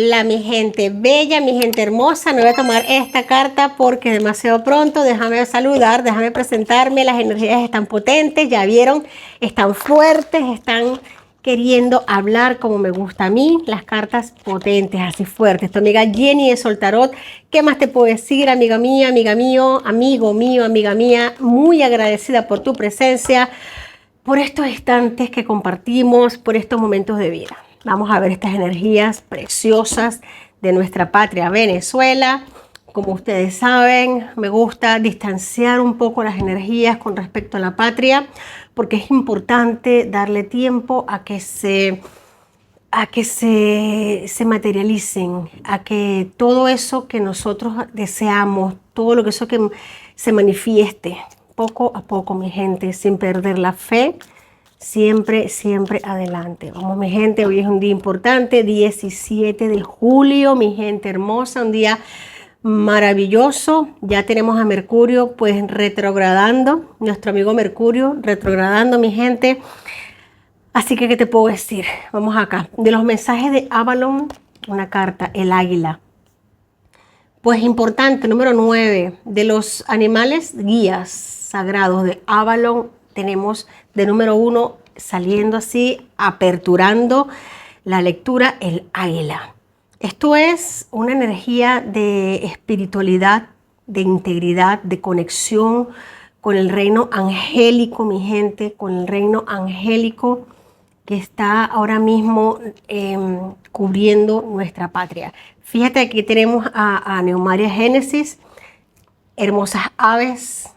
Hola mi gente bella, mi gente hermosa, me voy a tomar esta carta porque demasiado pronto, déjame saludar, déjame presentarme, las energías están potentes, ya vieron, están fuertes, están queriendo hablar como me gusta a mí, las cartas potentes, así fuertes. Tu amiga Jenny de Sol Tarot, ¿qué más te puedo decir, amiga mía, amiga mío, amigo mío, amiga mía? Muy agradecida por tu presencia, por estos instantes que compartimos, por estos momentos de vida. Vamos a ver estas energías preciosas de nuestra patria Venezuela. Como ustedes saben, me gusta distanciar un poco las energías con respecto a la patria, porque es importante darle tiempo a que se materialicen, a que todo eso que nosotros deseamos, todo lo que eso que se manifieste poco a poco, mi gente, sin perder la fe. Siempre, siempre adelante. Vamos, mi gente, hoy es un día importante, 17 de julio, mi gente hermosa, un día maravilloso. Ya tenemos a Mercurio, pues, retrogradando, nuestro amigo Mercurio, retrogradando, mi gente. Así que, ¿qué te puedo decir? Vamos acá. De los mensajes de Avalon, una carta, el águila. Pues importante, número 9, de los animales guías sagrados de Avalon, tenemos de número 1 saliendo así, aperturando la lectura, el águila. Esto es una energía de espiritualidad, de integridad, de conexión con el reino angélico, mi gente, con el reino angélico que está ahora mismo cubriendo nuestra patria. Fíjate, aquí tenemos a Neumaria Génesis, hermosas aves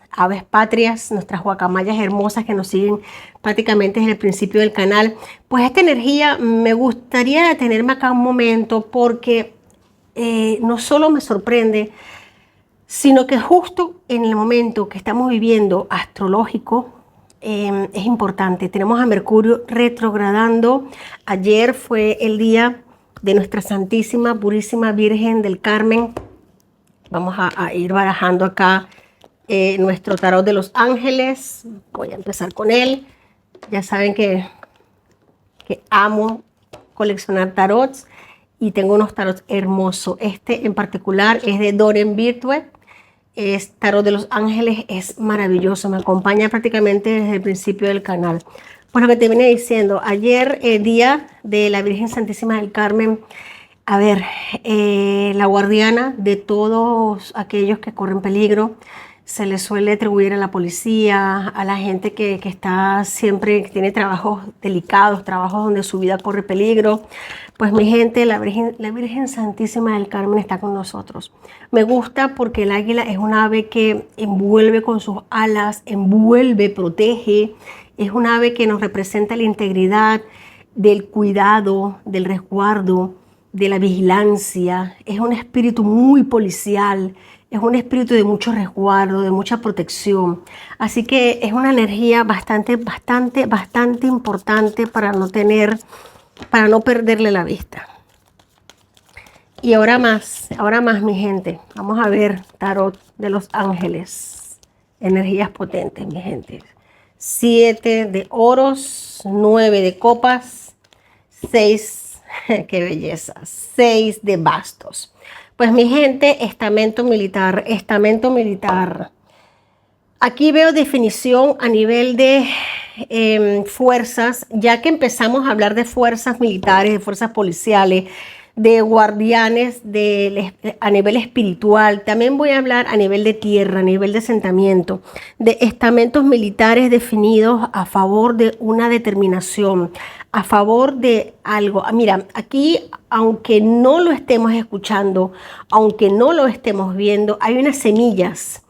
patrias, nuestras guacamayas hermosas que nos siguen prácticamente desde el principio del canal. Pues esta energía me gustaría detenerme acá un momento porque no solo me sorprende, sino que justo en el momento que estamos viviendo astrológico, es importante. Tenemos a Mercurio retrogradando. Ayer fue el día de nuestra Santísima, Purísima Virgen del Carmen. Vamos a ir barajando acá nuestro tarot de los ángeles. Voy a empezar con él. Ya saben que amo coleccionar tarots y tengo unos tarots hermosos. Este en particular es de Doreen Virtue. Es tarot de los ángeles, es maravilloso, me acompaña prácticamente desde el principio del canal. Pues lo que te vine diciendo, ayer, día de la Virgen Santísima del Carmen, a ver, la guardiana de todos aquellos que corren peligro, se le suele atribuir a la policía, a la gente que está siempre, que tiene trabajos delicados, trabajos donde su vida corre peligro. Pues mi gente, la Virgen Santísima del Carmen está con nosotros. Me gusta porque el águila es un ave que envuelve con sus alas, envuelve, protege. Es un ave que nos representa la integridad, del cuidado, del resguardo, de la vigilancia. Es un espíritu muy policial. Es un espíritu de mucho resguardo, de mucha protección. Así que es una energía bastante importante para no perderle la vista. Y ahora más, mi gente. Vamos a ver tarot de los ángeles. Energías potentes, mi gente. 7 de oros, 9 de copas, 6, qué belleza, 6 de bastos. Pues mi gente, estamento militar. Aquí veo definición a nivel de fuerzas, ya que empezamos a hablar de fuerzas militares, de fuerzas policiales, de guardianes a nivel espiritual. También voy a hablar a nivel de tierra, a nivel de asentamiento, de estamentos militares definidos a favor de una determinación, a favor de algo. Mira, aquí, aunque no lo estemos escuchando, aunque no lo estemos viendo, hay unas semillas.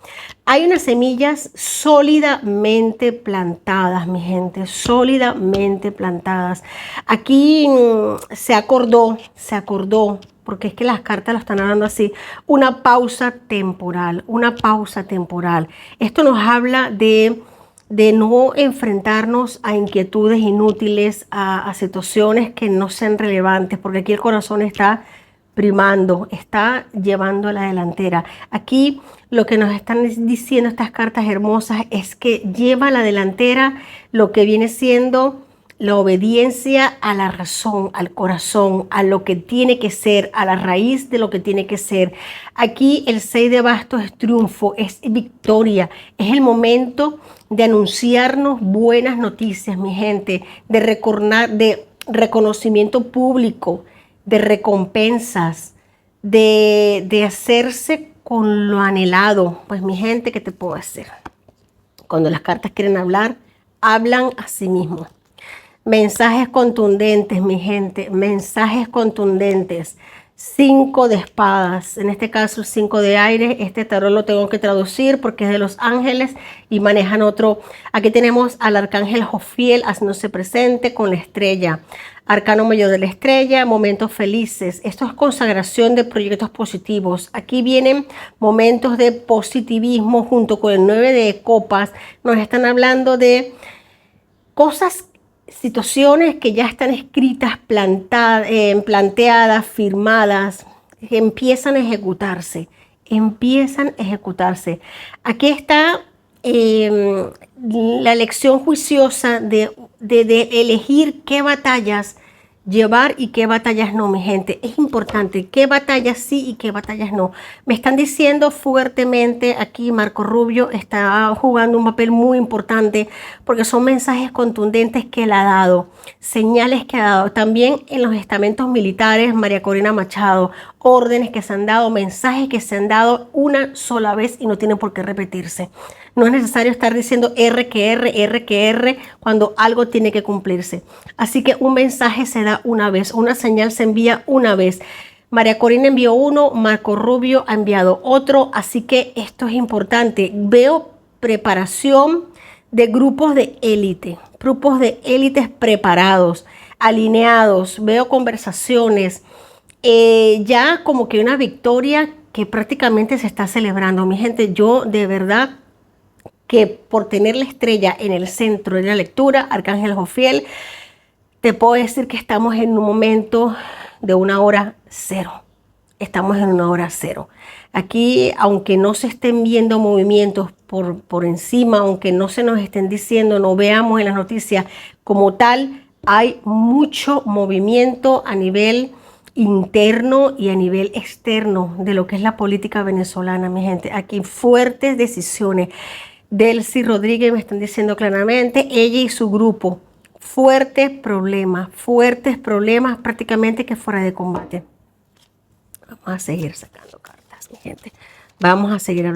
Hay unas semillas sólidamente plantadas, mi gente, sólidamente plantadas. Aquí se acordó, porque es que las cartas lo están hablando así, una pausa temporal. Esto nos habla de no enfrentarnos a inquietudes inútiles, a situaciones que no sean relevantes, porque aquí el corazón está primando, está llevando a la delantera. Aquí lo que nos están diciendo estas cartas hermosas es que lleva a la delantera lo que viene siendo la obediencia a la razón, al corazón, a lo que tiene que ser, a la raíz de lo que tiene que ser. Aquí el 6 de bastos es triunfo, es victoria, es el momento de anunciarnos buenas noticias, mi gente, de reconocimiento público, de recompensas, de hacerse con lo anhelado. Pues mi gente, ¿qué te puedo decir? Cuando las cartas quieren hablar, hablan a sí mismos. Mensajes contundentes, mi gente, mensajes contundentes. 5 de espadas, en este caso el 5 de aire. Este tarot lo tengo que traducir porque es de los ángeles y manejan otro. Aquí tenemos al arcángel Jofiel haciéndose presente con la estrella. Arcano mayor de la estrella, momentos felices. Esto es consagración de proyectos positivos. Aquí vienen momentos de positivismo junto con el 9 de copas. Nos están hablando de cosas, situaciones que ya están escritas, planteadas, firmadas, que empiezan a ejecutarse. Aquí está la elección juiciosa de elegir qué batallas llevar y qué batallas no, mi gente. Es importante qué batallas sí y qué batallas no. Me están diciendo fuertemente aquí, Marco Rubio está jugando un papel muy importante porque son mensajes contundentes que él ha dado, señales que ha dado. También en los estamentos militares, María Corina Machado, órdenes que se han dado, mensajes que se han dado una sola vez y no tienen por qué repetirse. No es necesario estar diciendo R que R cuando algo tiene que cumplirse. Así que un mensaje se da una vez, una señal se envía una vez. María Corina envió uno, Marco Rubio ha enviado otro, así que esto es importante. Veo preparación de grupos de élites preparados, alineados. Veo conversaciones, ya como que una victoria que prácticamente se está celebrando. Mi gente, yo de verdad que por tener la estrella en el centro de la lectura, Arcángel Jofiel, te puedo decir que estamos en un momento de una hora cero. Estamos en una hora cero. Aquí, aunque no se estén viendo movimientos por encima, aunque no se nos estén diciendo, no veamos en las noticias como tal, hay mucho movimiento a nivel interno y a nivel externo de lo que es la política venezolana, mi gente. Aquí fuertes decisiones. Delcy Rodríguez me están diciendo claramente, ella y su grupo, fuertes problemas prácticamente que fuera de combate. Vamos a seguir sacando cartas, mi gente. Vamos a seguir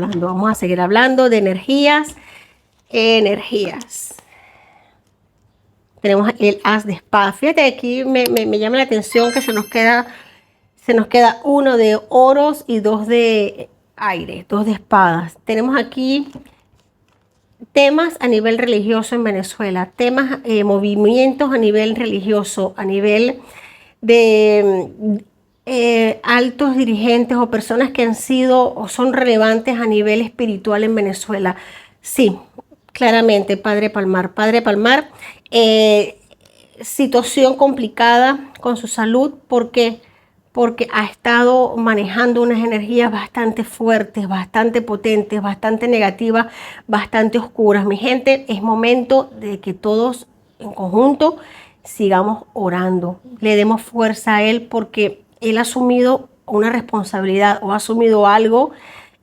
hablando de energías. Tenemos el as de espadas. Fíjate, aquí me llama la atención que se nos queda uno de oros y dos de aire, dos de espadas. Tenemos aquí temas a nivel religioso en Venezuela, temas, movimientos a nivel religioso, a nivel de altos dirigentes o personas que han sido o son relevantes a nivel espiritual en Venezuela. Sí, claramente, Padre Palmar, situación complicada con su salud porque ha estado manejando unas energías bastante fuertes, bastante potentes, bastante negativas, bastante oscuras. Mi gente, es momento de que todos en conjunto sigamos orando, le demos fuerza a él porque él ha asumido una responsabilidad o ha asumido algo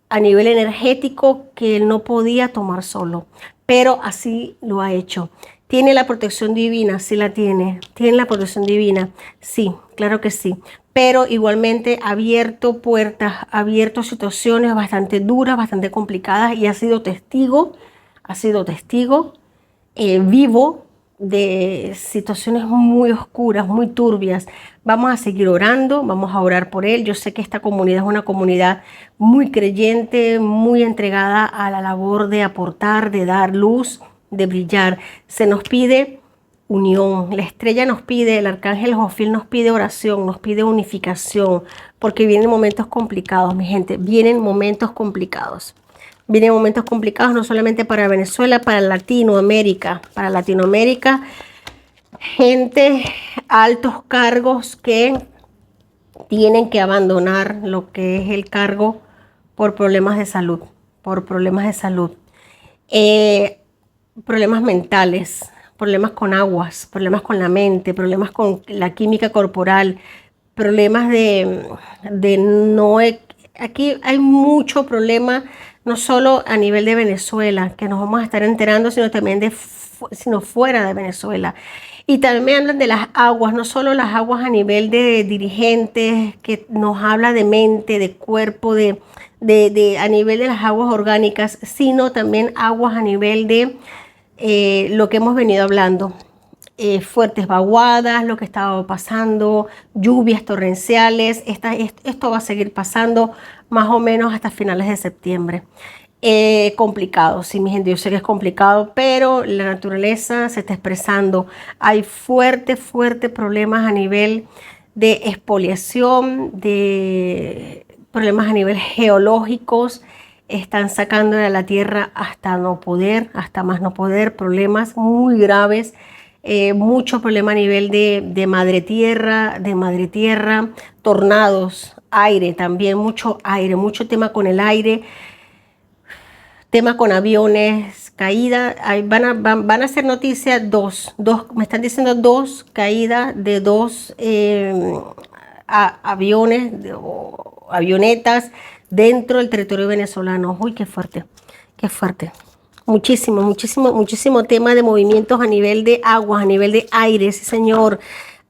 a nivel energético que él no podía tomar solo, pero así lo ha hecho. ¿Tiene la protección divina? Sí la tiene. ¿Tiene la protección divina? Sí, claro que sí. Pero igualmente ha abierto puertas, ha abierto situaciones bastante duras, bastante complicadas y ha sido testigo vivo de situaciones muy oscuras, muy turbias. Vamos a seguir orando, vamos a orar por él. Yo sé que esta comunidad es una comunidad muy creyente, muy entregada a la labor de aportar, de dar luz, de brillar. Se nos pide unión, la estrella nos pide, el arcángel Jofiel nos pide oración, nos pide unificación, porque vienen momentos complicados, mi gente, vienen momentos complicados. Vienen momentos complicados no solamente para Venezuela, para Latinoamérica, gente, altos cargos que tienen que abandonar lo que es el cargo por problemas de salud, problemas mentales, problemas con aguas, problemas con la mente, problemas con la química corporal, problemas de no... Aquí hay mucho problema, no solo a nivel de Venezuela, que nos vamos a estar enterando, sino también sino fuera de Venezuela. Y también me hablan de las aguas, no solo las aguas a nivel de dirigentes, que nos habla de mente, de cuerpo, a nivel de las aguas orgánicas, sino también aguas a nivel de lo que hemos venido hablando. Fuertes vaguadas, lo que estaba pasando, lluvias torrenciales, esto va a seguir pasando más o menos hasta finales de septiembre. Complicado, sí, mi gente, yo sé que es complicado, pero la naturaleza se está expresando. Hay fuertes problemas a nivel de expoliación, de problemas a nivel geológicos. Están sacando de la tierra hasta no poder, hasta más no poder, problemas muy graves. Mucho problema a nivel de madre tierra, tornados, aire también, mucho aire, mucho tema con el aire. Tema con aviones, caída, van a hacer noticia me están diciendo dos caídas de dos aviones o avionetas dentro del territorio venezolano. Uy, qué fuerte, qué fuerte. Muchísimo tema de movimientos a nivel de aguas, a nivel de aires, sí, señor.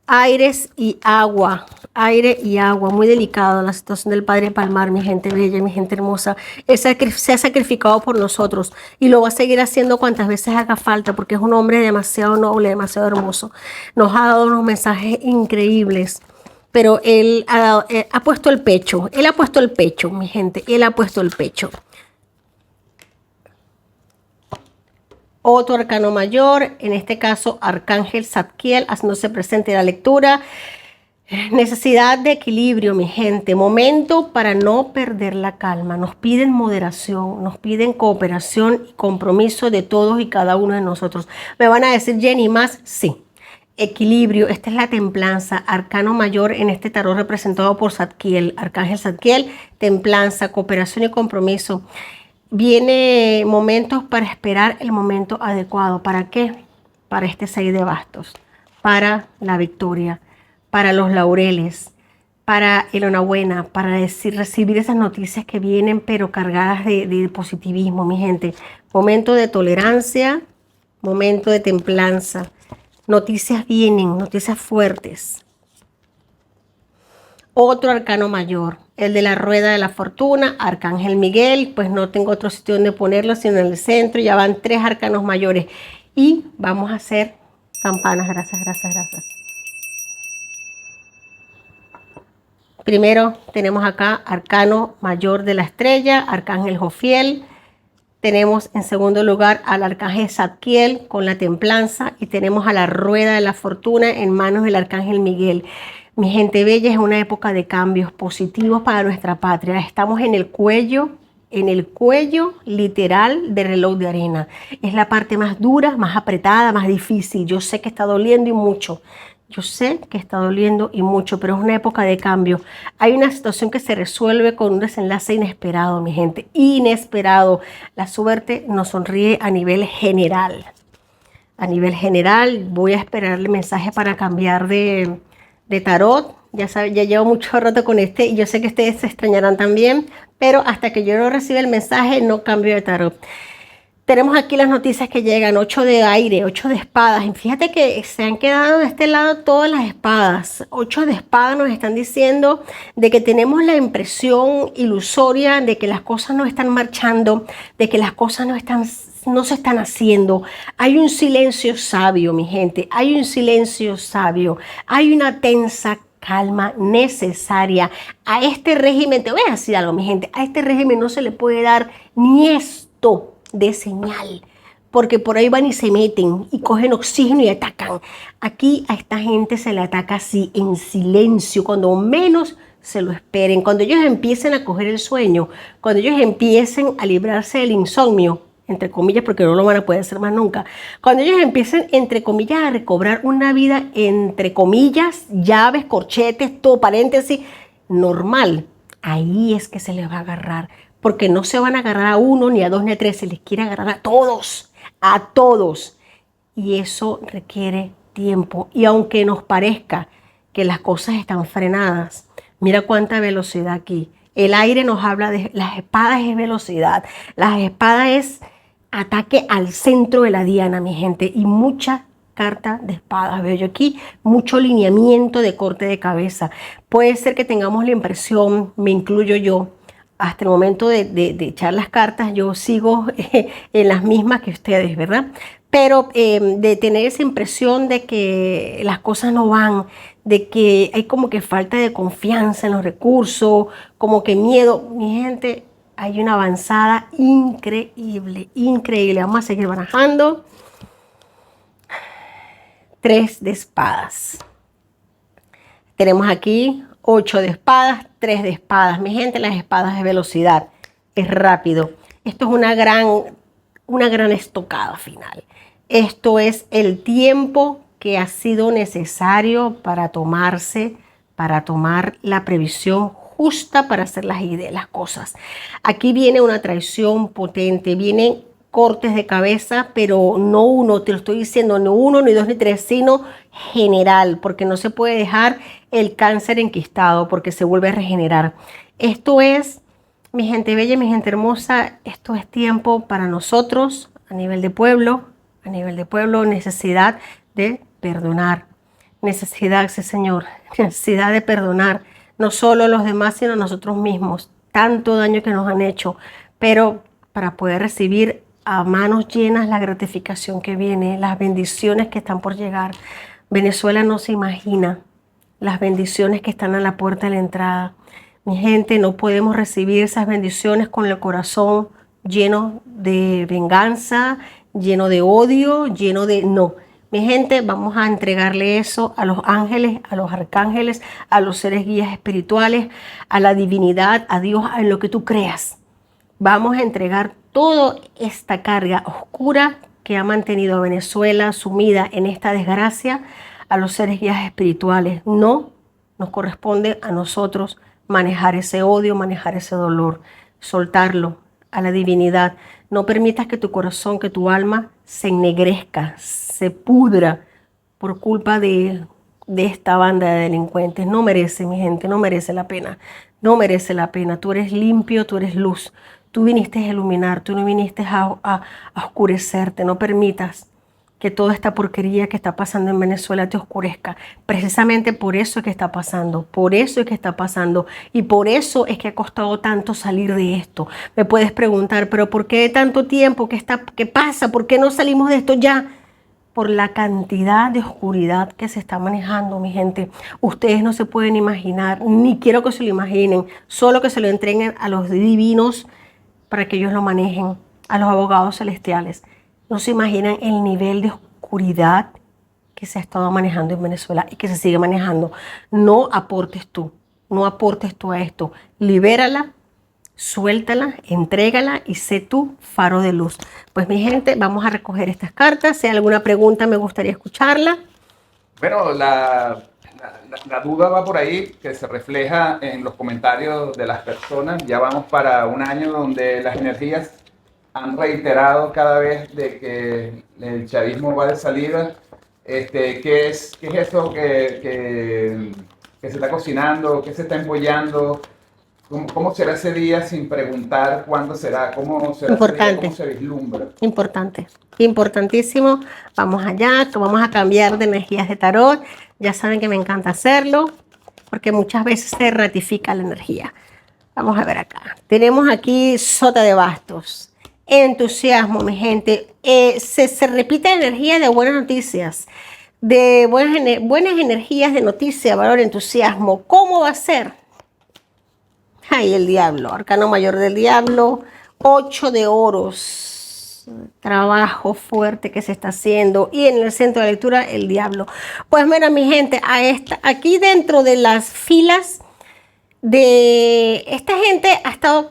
Aires y agua, aire y agua, muy delicado la situación del Padre Palmar, mi gente bella, mi gente hermosa. Él se ha sacrificado por nosotros y lo va a seguir haciendo cuantas veces haga falta porque es un hombre demasiado noble, demasiado hermoso. Nos ha dado unos mensajes increíbles, pero él ha puesto el pecho, mi gente, él ha puesto el pecho. Otro arcano mayor, en este caso Arcángel Zadkiel, haciéndose presente en la lectura. Necesidad de equilibrio, mi gente. Momento para no perder la calma. Nos piden moderación, nos piden cooperación y compromiso de todos y cada uno de nosotros. Me van a decir, Jenny, ¿más? Sí. Equilibrio, esta es la templanza, arcano mayor en este tarot representado por Zadkiel, Arcángel Zadkiel, templanza, cooperación y compromiso. Viene momentos para esperar el momento adecuado. ¿Para qué? Para este 6 de bastos, para la victoria, para los laureles, para el enhorabuena, para recibir esas noticias que vienen pero cargadas de positivismo, mi gente. Momento de tolerancia, momento de templanza. Noticias vienen, noticias fuertes. Otro arcano mayor, el de la rueda de la fortuna, Arcángel Miguel, pues no tengo otro sitio donde ponerlo sino en el centro, ya van 3 arcanos mayores y vamos a hacer campanas, gracias. Primero tenemos acá arcano mayor de la estrella, Arcángel Jofiel, tenemos en segundo lugar al Arcángel Zadkiel con la templanza y tenemos a la rueda de la fortuna en manos del Arcángel Miguel. Mi gente bella, es una época de cambios positivos para nuestra patria. Estamos en el cuello literal del reloj de arena. Es la parte más dura, más apretada, más difícil. Yo sé que está doliendo y mucho. Pero es una época de cambio. Hay una situación que se resuelve con un desenlace inesperado, mi gente. Inesperado. La suerte nos sonríe a nivel general. A nivel general, voy a esperar el mensaje para cambiar de tarot. Ya llevo mucho rato con este y yo sé que ustedes se extrañarán también, pero hasta que yo no reciba el mensaje no cambio de tarot. Tenemos aquí las noticias que llegan, 8 de aire, 8 de espadas. Y fíjate que se han quedado de este lado todas las espadas. 8 de espadas nos están diciendo de que tenemos la impresión ilusoria de que las cosas no están marchando, de que las cosas no se están haciendo. Hay un silencio sabio, mi gente. Hay un silencio sabio. Hay una tensa calma necesaria. A este régimen, te voy a decir algo, mi gente. A este régimen no se le puede dar ni esto de señal, porque por ahí van y se meten y cogen oxígeno y atacan. Aquí a esta gente se le ataca así, en silencio, cuando menos se lo esperen, cuando ellos empiecen a coger el sueño, cuando ellos empiecen a librarse del insomnio, entre comillas, porque no lo van a poder hacer más nunca, cuando ellos empiecen, entre comillas, a recobrar una vida, entre comillas, llaves, corchetes, todo paréntesis, normal, ahí es que se les va a agarrar, porque no se van a agarrar a uno, ni a dos, ni a tres, se les quiere agarrar a todos, a todos. y eso requiere tiempo. Y aunque nos parezca que las cosas están frenadas, mira cuánta velocidad aquí. El aire nos habla de las espadas es velocidad. Las espadas es ataque al centro de la diana, mi gente, y mucha carta de espadas. Veo yo aquí mucho lineamiento de corte de cabeza. Puede ser que tengamos la impresión, me incluyo yo, hasta el momento de echar las cartas, yo sigo en las mismas que ustedes, ¿verdad? Pero de tener esa impresión de que las cosas no van, de que hay como que falta de confianza en los recursos, como que miedo. Mi gente, hay una avanzada increíble, increíble. Vamos a seguir barajando. 3 de espadas. Tenemos aquí 8 de espadas, 3 de espadas. Mi gente, las espadas de velocidad. Es rápido. Esto es una gran estocada final. Esto es el tiempo que ha sido necesario para tomar la previsión justa para hacer las cosas. Aquí viene una traición potente, vienen cortes de cabeza, pero no uno, te lo estoy diciendo, no uno, ni dos, ni tres, sino general, porque no se puede dejar el cáncer enquistado, porque se vuelve a regenerar. Esto es, mi gente bella, mi gente hermosa, esto es tiempo para nosotros, a nivel de pueblo, necesidad de perdonar. Necesidad, sí señor, necesidad de perdonar, no solo a los demás, sino a nosotros mismos. Tanto daño que nos han hecho, pero para poder recibir a manos llenas la gratificación que viene, las bendiciones que están por llegar. Venezuela no se imagina las bendiciones que están a la puerta de la entrada. Mi gente, no podemos recibir esas bendiciones con el corazón lleno de venganza, lleno de odio, lleno de... No, mi gente, vamos a entregarle eso a los ángeles, a los arcángeles, a los seres guías espirituales, a la divinidad, a Dios, en lo que tú creas. Vamos a entregar toda esta carga oscura que ha mantenido a Venezuela sumida en esta desgracia a los seres guías espirituales. No nos corresponde a nosotros manejar ese odio, manejar ese dolor, soltarlo a la divinidad. No permitas que tu corazón, que tu alma se ennegrezca, se pudra por culpa de esta banda de delincuentes. No merece, mi gente, no merece la pena. No merece la pena. Tú eres limpio, tú eres luz. Tú viniste a iluminar, tú no viniste a oscurecerte. No permitas que toda esta porquería que está pasando en Venezuela te oscurezca. Precisamente por eso es que está pasando, por eso es que está pasando y por eso es que ha costado tanto salir de esto. Me puedes preguntar, pero ¿por qué tanto tiempo? ¿Qué pasa? ¿Por qué no salimos de esto ya? Por la cantidad de oscuridad que se está manejando, mi gente. Ustedes no se pueden imaginar, ni quiero que se lo imaginen, solo que se lo entreguen a los divinos para que ellos lo manejen, a los abogados celestiales. No se imaginan el nivel de oscuridad que se ha estado manejando en Venezuela y que se sigue manejando. No aportes tú a esto. Libérala, suéltala, entrégala y sé tú faro de luz. Pues mi gente, vamos a recoger estas cartas. Si hay alguna pregunta, me gustaría escucharla. Bueno, la duda va por ahí, que se refleja en los comentarios de las personas. Ya vamos para un año donde las energías han reiterado cada vez de que el chavismo va de salida. ¿Qué es eso que se está cocinando? ¿Qué se está empollando? ¿Cómo será ese día sin preguntar cuándo será? ¿Cómo será Importante. ese día? ¿Cómo se vislumbra? Importante, importantísimo. Vamos allá, vamos a cambiar de energías de tarot. Ya saben que me encanta hacerlo porque muchas veces se ratifica la energía. Vamos a ver acá. Tenemos aquí Sota de Bastos. Entusiasmo, mi gente. Se repite la energía de buenas noticias, de buenas energías de noticia, valor, entusiasmo. ¿Cómo va a ser? Ay, el diablo, arcano mayor del diablo, 8 de oros, trabajo fuerte que se está haciendo, y en el centro de lectura el diablo. Pues mira, mi gente, aquí dentro de las filas de esta gente ha estado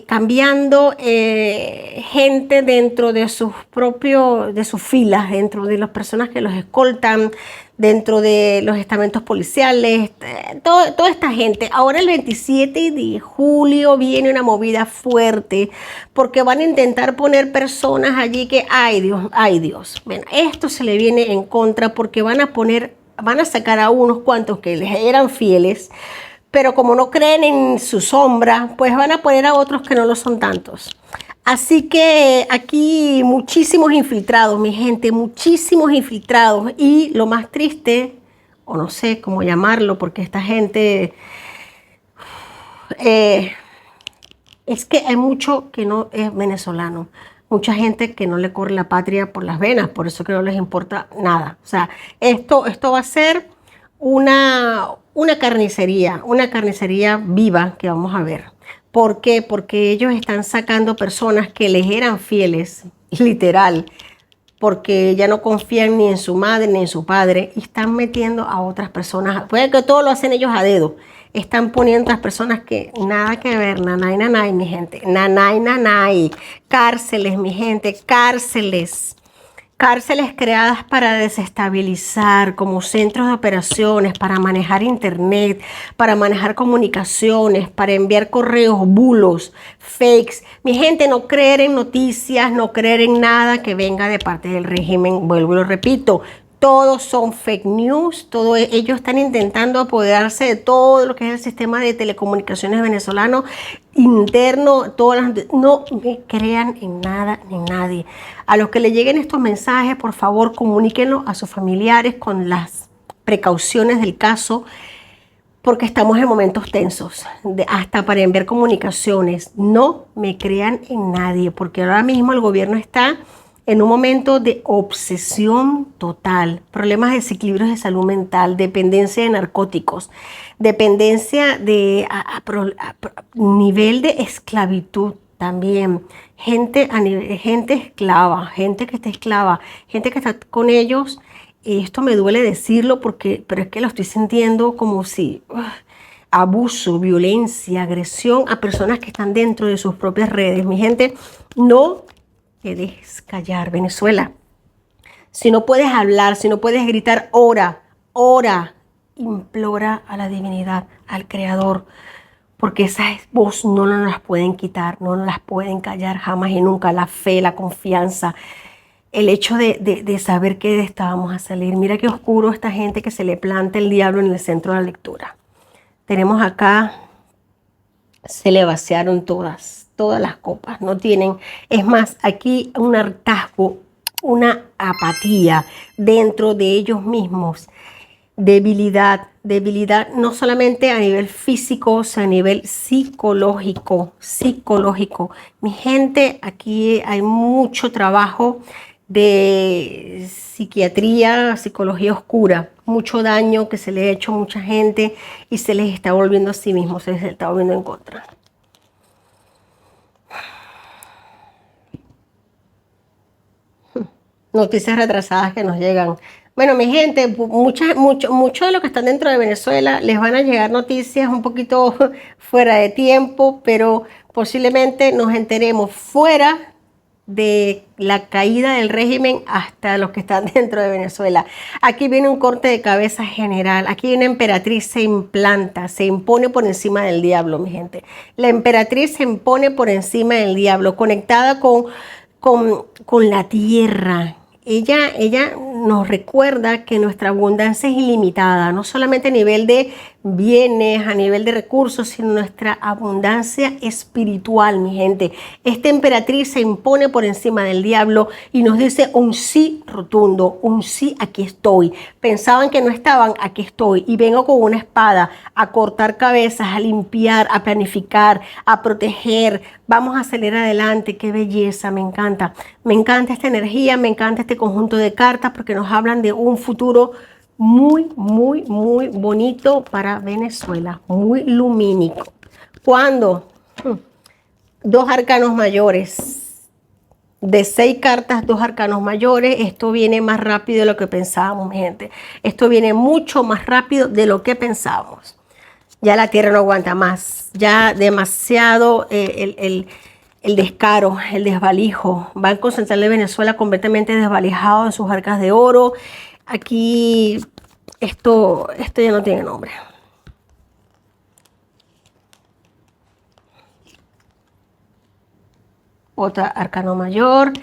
cambiando gente dentro de de sus filas, dentro de las personas que los escoltan, dentro de los estamentos policiales, toda esta gente. Ahora el 27 de julio viene una movida fuerte porque van a intentar poner personas allí que, ay Dios, bueno, esto se le viene en contra porque van a sacar a unos cuantos que les eran fieles, pero como no creen en su sombra, pues van a poner a otros que no lo son tantos. Así que aquí muchísimos infiltrados, mi gente, muchísimos infiltrados. Y lo más triste, o no sé cómo llamarlo, porque esta gente, es que hay mucho que no es venezolano. Mucha gente que no le corre la patria por las venas, por eso que no les importa nada. O sea, esto va a ser una carnicería viva que vamos a ver. ¿Por qué? Porque ellos están sacando personas que les eran fieles, literal, porque ya no confían ni en su madre ni en su padre y están metiendo a otras personas. Puede que todo lo hacen ellos a dedo. Están poniendo a otras personas que nada que ver, nanay, nanay, mi gente, nanay, nanay. Cárceles, mi gente, cárceles. Cárceles creadas para desestabilizar, como centros de operaciones, para manejar internet, para manejar comunicaciones, para enviar correos, bulos, fakes. Mi gente, no creer en noticias, no creer en nada que venga de parte del régimen. Vuelvo y lo repito, todos son fake news, ellos están intentando apoderarse de todo lo que es el sistema de telecomunicaciones venezolano interno. No me crean en nada ni nadie. A los que le lleguen estos mensajes, por favor, comuníquenlo a sus familiares con las precauciones del caso, porque estamos en momentos tensos, hasta para enviar comunicaciones. No me crean en nadie, porque ahora mismo el gobierno está en un momento de obsesión total, problemas de desequilibrios de salud mental, dependencia de narcóticos, dependencia de nivel de esclavitud también, gente esclava, gente que está esclava, gente que está con ellos. Esto me duele decirlo pero es que lo estoy sintiendo como si abuso, violencia, agresión a personas que están dentro de sus propias redes. Mi gente, no te dejes callar, Venezuela. Si no puedes hablar, si no puedes gritar, ora, implora a la divinidad, al Creador, porque esa voz no nos las pueden quitar, no nos las pueden callar jamás y nunca. La fe, la confianza, el hecho de saber que de esta vamos a salir. Mira qué oscuro esta gente que se le planta el diablo en el centro de la lectura. Tenemos acá, se le vaciaron todas las copas, no tienen, es más, aquí un hartazgo, una apatía dentro de ellos mismos, debilidad no solamente a nivel físico, sino a nivel psicológico. Mi gente, aquí hay mucho trabajo de psiquiatría, psicología oscura, mucho daño que se le ha hecho a mucha gente y se les está volviendo a sí mismos, se les está volviendo en contra. Noticias retrasadas que nos llegan. Bueno, mi gente, mucho de los que están dentro de Venezuela les van a llegar noticias un poquito fuera de tiempo, pero posiblemente nos enteremos fuera de la caída del régimen hasta los que están dentro de Venezuela. Aquí viene un corte de cabeza general. Aquí una emperatriz se implanta, se impone por encima del diablo, mi gente. La emperatriz se impone por encima del diablo, conectada con la tierra. Ella nos recuerda que nuestra abundancia es ilimitada, no solamente a nivel de bienes, a nivel de recursos, sino nuestra abundancia espiritual, mi gente. Esta emperatriz se impone por encima del diablo y nos dice un sí rotundo, un sí, aquí estoy. Pensaban que no estaban, aquí estoy. Y vengo con una espada a cortar cabezas, a limpiar, a planificar, a proteger. Vamos a salir adelante, qué belleza, me encanta. Me encanta esta energía, me encanta este conjunto de cartas porque nos hablan de un futuro muy bonito para Venezuela, muy lumínico. Cuando dos arcanos mayores, de 6 cartas, 2 arcanos mayores, esto viene más rápido de lo que pensábamos, mi gente. Esto viene mucho más rápido de lo que pensábamos. Ya la tierra no aguanta más. Ya demasiado el descaro, el desvalijo. Banco Central de Venezuela completamente desvalijado en sus arcas de oro. Aquí esto ya no tiene nombre. Otra arcano mayor.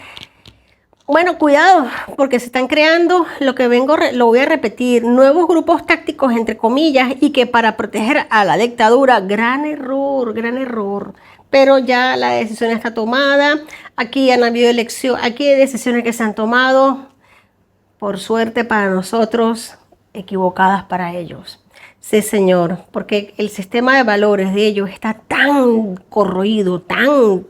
Bueno, cuidado, porque se están creando, lo voy a repetir, nuevos grupos tácticos, entre comillas, y que para proteger a la dictadura, gran error. Pero ya la decisión está tomada, aquí han habido elecciones, aquí hay decisiones que se han tomado, por suerte para nosotros, equivocadas para ellos. Sí, señor, porque el sistema de valores de ellos está tan corroído, tan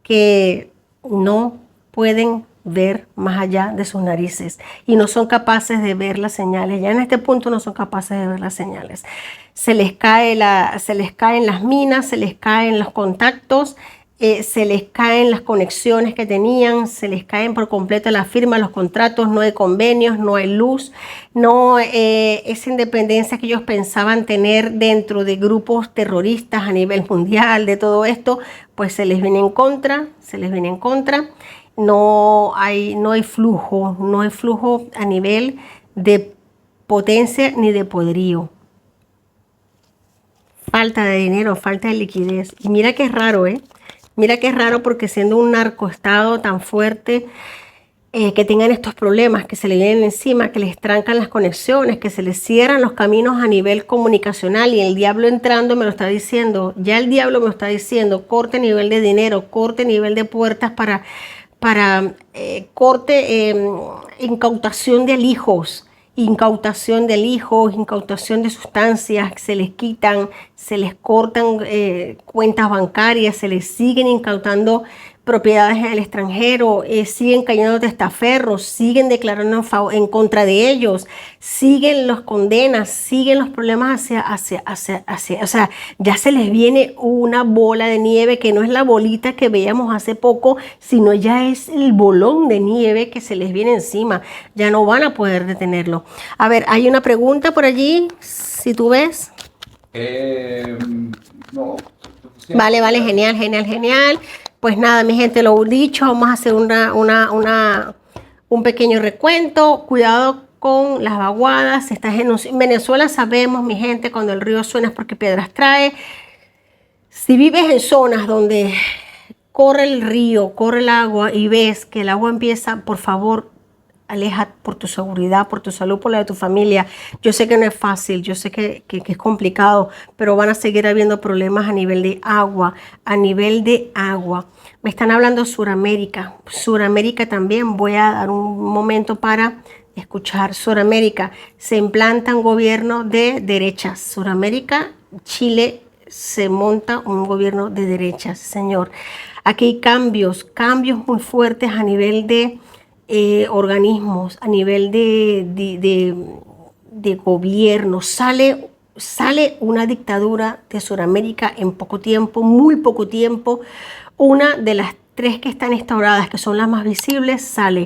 que no pueden ver más allá de sus narices y no son capaces de ver las señales. Ya en este punto no son capaces de ver las señales. Se les caen las minas, se les caen los contactos, se les caen las conexiones que tenían, se les caen por completo las firmas, los contratos, no hay convenios, no hay luz, no esa independencia que ellos pensaban tener dentro de grupos terroristas a nivel mundial, de todo esto, pues se les viene en contra, no hay flujo a nivel de potencia ni de poderío. Falta de dinero, falta de liquidez. Y mira que es raro, ¿eh? Mira que es raro porque siendo un narcoestado tan fuerte, que tengan estos problemas, que se le vienen encima, que les trancan las conexiones, que se les cierran los caminos a nivel comunicacional y el diablo entrando me lo está diciendo, ya el diablo me lo está diciendo, corte nivel de dinero, corte nivel de puertas para incautación de incautación de sustancias, se les quitan, se les cortan cuentas bancarias, se les siguen incautando propiedades en el extranjero, siguen cayendo testaferros, siguen declarando en contra de ellos, siguen los condenas, siguen los problemas o sea, ya se les viene una bola de nieve que no es la bolita que veíamos hace poco, sino ya es el bolón de nieve que se les viene encima, ya no van a poder detenerlo. A ver, hay una pregunta por allí, si tú ves. No. Vale, genial. Pues nada, mi gente, lo dicho, vamos a hacer un pequeño recuento. Cuidado con las vaguadas. Estás en Venezuela, sabemos, mi gente, cuando el río suena es porque piedras trae. Si vives en zonas donde corre el río, corre el agua y ves que el agua empieza, por favor, aleja por tu seguridad, por tu salud, por la de tu familia. Yo sé que no es fácil, yo sé que es complicado, pero van a seguir habiendo problemas a nivel de agua, Me están hablando Suramérica. Suramérica también, voy a dar un momento para escuchar. Suramérica, se implanta un gobierno de derechas. Suramérica, Chile, se monta un gobierno de derechas, señor. Aquí hay cambios muy fuertes a nivel de organismos, a nivel de gobierno. Sale una dictadura de Sudamérica en poco tiempo, muy poco tiempo. Una de las tres que están instauradas, que son las más visibles, sale.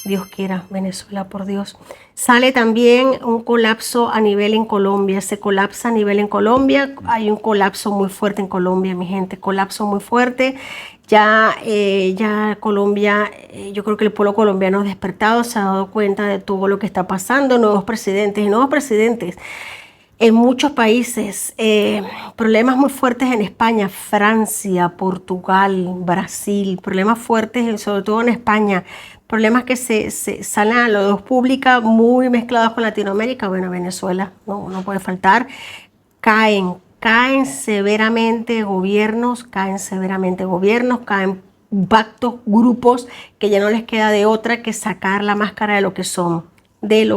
Dios quiera, Venezuela, por Dios. Sale también un colapso a nivel en Colombia, se colapsa a nivel en Colombia, hay un colapso muy fuerte en Colombia, mi gente, colapso muy fuerte. Ya Colombia, yo creo que el pueblo colombiano ha despertado, se ha dado cuenta de todo lo que está pasando, nuevos presidentes en muchos países, problemas muy fuertes en España, Francia, Portugal, Brasil, problemas fuertes sobre todo en España, problemas que se salen a la luz pública muy mezclados con Latinoamérica. Bueno, Venezuela no puede faltar. Caen severamente gobiernos, caen pactos, grupos que ya no les queda de otra que sacar la máscara de lo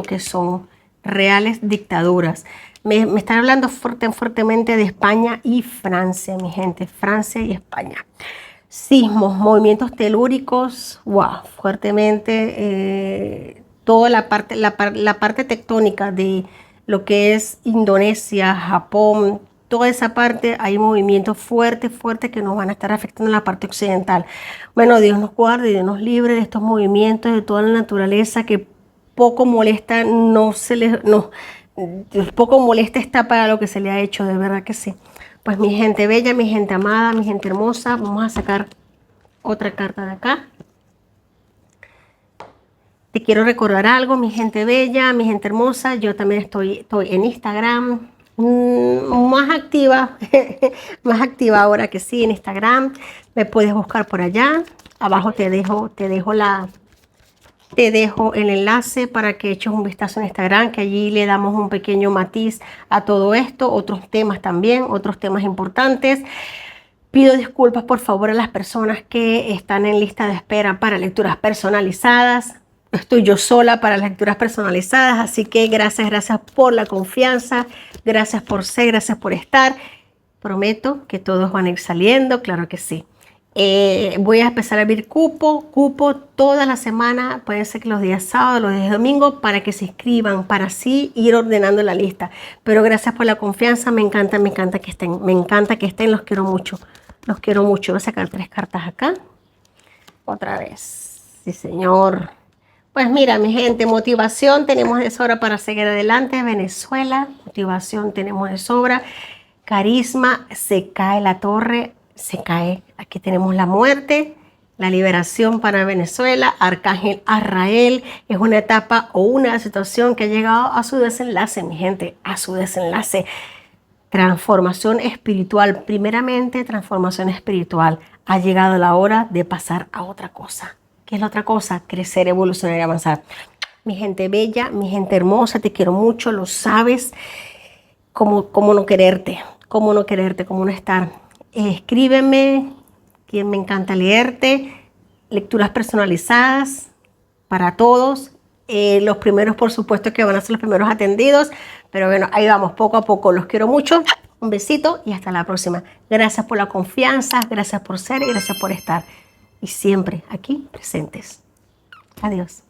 que son reales dictaduras. Me están hablando fuertemente de España y Francia, mi gente, Francia y España. Sismos, movimientos telúricos, wow, fuertemente, toda la parte tectónica de lo que es Indonesia, Japón, toda esa parte, hay movimientos fuertes que nos van a estar afectando en la parte occidental. Bueno, Dios nos guarde y Dios nos libre de estos movimientos, de toda la naturaleza que poco molesta, un poco molesta está para lo que se le ha hecho, de verdad que sí. Pues mi gente bella, mi gente amada, mi gente hermosa, vamos a sacar otra carta de acá. Te quiero recordar algo, mi gente bella, mi gente hermosa. Yo también estoy en Instagram, más activa, más activa ahora que sí en Instagram. Me puedes buscar por allá. Abajo te dejo el enlace para que eches un vistazo en Instagram, que allí le damos un pequeño matiz a todo esto, otros temas también, otros temas importantes. Pido disculpas por favor a las personas que están en lista de espera para lecturas personalizadas. Estoy yo sola para las lecturas personalizadas, así que gracias por la confianza, gracias por ser, gracias por estar. Prometo que todos van a ir saliendo, claro que sí. Voy a empezar a abrir cupo toda la semana, puede ser que los días sábados, los días domingos, para que se inscriban, para así ir ordenando la lista. Pero gracias por la confianza, me encanta que estén, los quiero mucho. Los quiero mucho. Voy a sacar 3 cartas acá. Otra vez. Sí, señor. Pues mira, mi gente, motivación tenemos de sobra para seguir adelante. Venezuela, motivación tenemos de sobra. Carisma, se cae la torre, se cae. Aquí tenemos la muerte, la liberación para Venezuela. Arcángel Azrael, es una etapa o una situación que ha llegado a su desenlace, mi gente, a su desenlace. Transformación espiritual, primeramente transformación espiritual. Ha llegado la hora de pasar a otra cosa. ¿Qué es la otra cosa? Crecer, evolucionar y avanzar. Mi gente bella, mi gente hermosa, te quiero mucho, lo sabes. ¿Cómo no quererte? ¿Cómo no quererte? ¿Cómo no estar? Escríbeme, que me encanta leerte. Lecturas personalizadas para todos. Los primeros, por supuesto, que van a ser los primeros atendidos. Pero bueno, ahí vamos, poco a poco. Los quiero mucho. Un besito y hasta la próxima. Gracias por la confianza, gracias por ser y gracias por estar. Y siempre aquí presentes. Adiós.